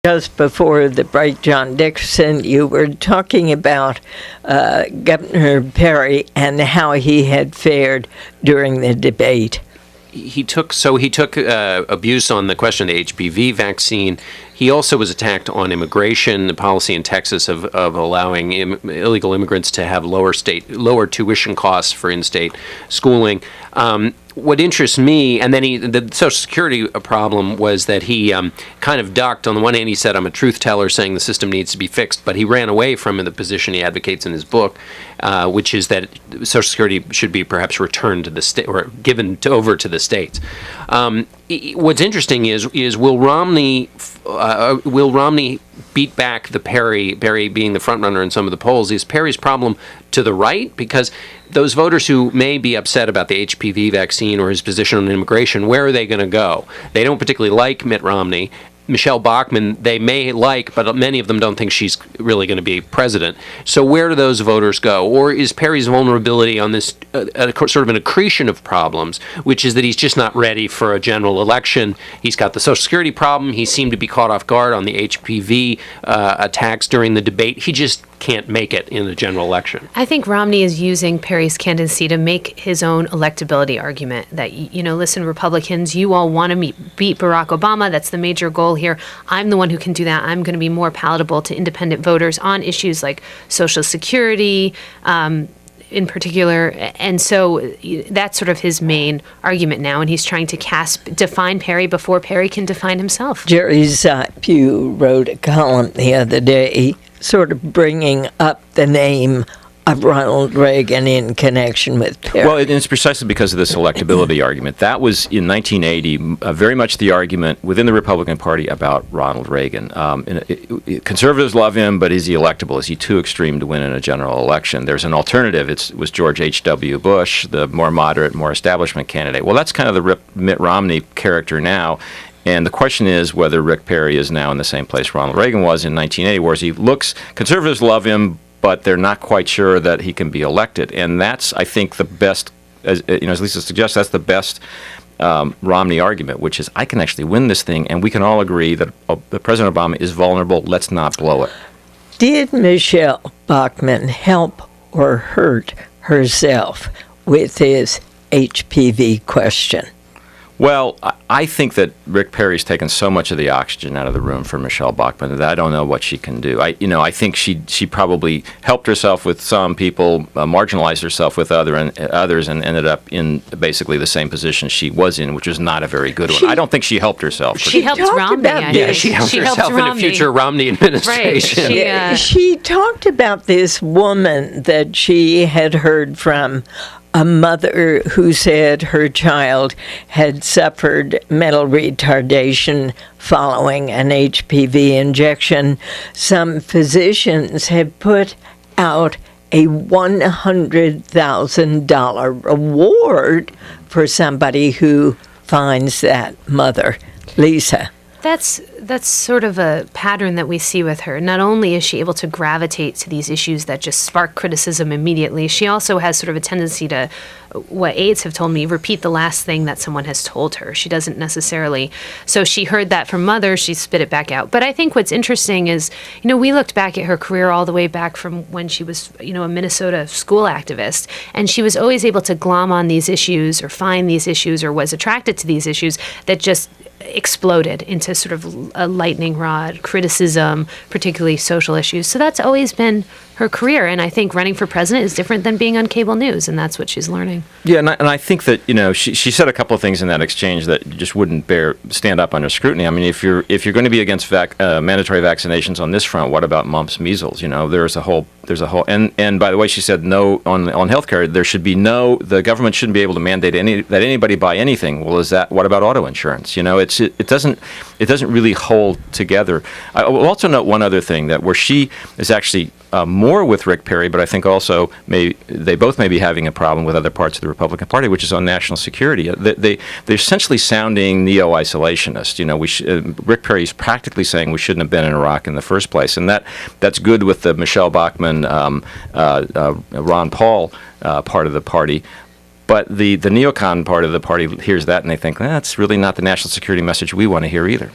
Just before the break, John Dickerson, you were talking about Governor Perry and how he had fared during the debate. He took abuse on the question of the HPV vaccine. He also was attacked on immigration, the policy in Texas of allowing illegal immigrants to have lower tuition costs for in-state schooling. What interests me, and then the Social Security problem was that he kind of ducked. On the one hand, he said, I'm a truth teller saying the system needs to be fixed, but he ran away from the position he advocates in his book, which is that Social Security should be perhaps returned to the state or given over to the states. What's interesting is will Romney beat back the Perry being the front runner in some of the polls? Is Perry's problem to the right? Because those voters who may be upset about the HPV vaccine or his position on immigration, where are they going to go? They don't particularly like Mitt Romney. Michele Bachmann, they may like, but many of them don't think she's really going to be president. So where do those voters go? Or is Perry's vulnerability on this sort of an accretion of problems, which is that he's just not ready for a general election? He's got the Social Security problem. He seemed to be caught off guard on the HPV attacks during the debate. He just can't make it in a general election. I think Romney is using Perry's candidacy to make his own electability argument that, listen, Republicans, you all want to beat Barack Obama. That's the major goal here. I'm the one who can do that. I'm going to be more palatable to independent voters on issues like Social Security, in particular. And so that's sort of his main argument now. And he's trying to define Perry before Perry can define himself. Jerry Pugh wrote a column the other day sort of bringing up the name of Ronald Reagan in connection with Perry. Well, it's precisely because of this electability argument. That was, in 1980, very much the argument within the Republican Party about Ronald Reagan. Conservatives love him, but is he electable? Is he too extreme to win in a general election? There's an alternative. It was George H.W. Bush, the more moderate, more establishment candidate. Well, that's kind of the Mitt Romney character now. And the question is whether Rick Perry is now in the same place Ronald Reagan was in 1980, whereas conservatives love him, but they're not quite sure that he can be elected. And that's, I think, the best, as Lisa suggests, that's the best Romney argument, which is I can actually win this thing, and we can all agree that President Obama is vulnerable. Let's not blow it. Did Michele Bachmann help or hurt herself with his HPV question? Well, I think that Rick Perry's taken so much of the oxygen out of the room for Michele Bachmann that I don't know what she can do. I think she probably helped herself with some people, marginalized herself with others, and ended up in basically the same position she was in, which was not a very good one. I don't think she helped herself. She helped Romney. She helped herself in a future Romney administration. Right. She talked about this woman that she had heard from, a mother who said her child had suffered mental retardation following an HPV injection. Some physicians have put out a $100,000 reward for somebody who finds that mother. Lisa. That's sort of a pattern that we see with her. Not only is she able to gravitate to these issues that just spark criticism immediately, she also has sort of a tendency to, what aides have told me, repeat the last thing that someone has told her. She doesn't necessarily. So she heard that from mother, she spit it back out. But I think what's interesting is, we looked back at her career all the way back from when she was, a Minnesota school activist, and she was always able to glom on these issues or find these issues or was attracted to these issues that just exploded into sort of a lightning rod criticism, particularly social issues. So that's always been her career, and I think running for president is different than being on cable news, and that's what she's learning. Yeah, and I think that she said a couple of things in that exchange that just wouldn't stand up under scrutiny. I mean, if you're going to be against mandatory vaccinations on this front, what about mumps, measles? There's a whole and by the way, she said no on healthcare. There should be the government shouldn't be able to mandate that anybody buy anything. Well, what about auto insurance? It doesn't really hold together. I will also note one other thing, that where she is actually more with Rick Perry, but I think also they both may be having a problem with other parts of the Republican Party, which is on national security. They're essentially sounding neo-isolationist. Rick Perry's practically saying we shouldn't have been in Iraq in the first place, and that's good with the Michele Bachmann, Ron Paul part of the party. But the neocon part of the party hears that and they think, that's really not the national security message we want to hear either.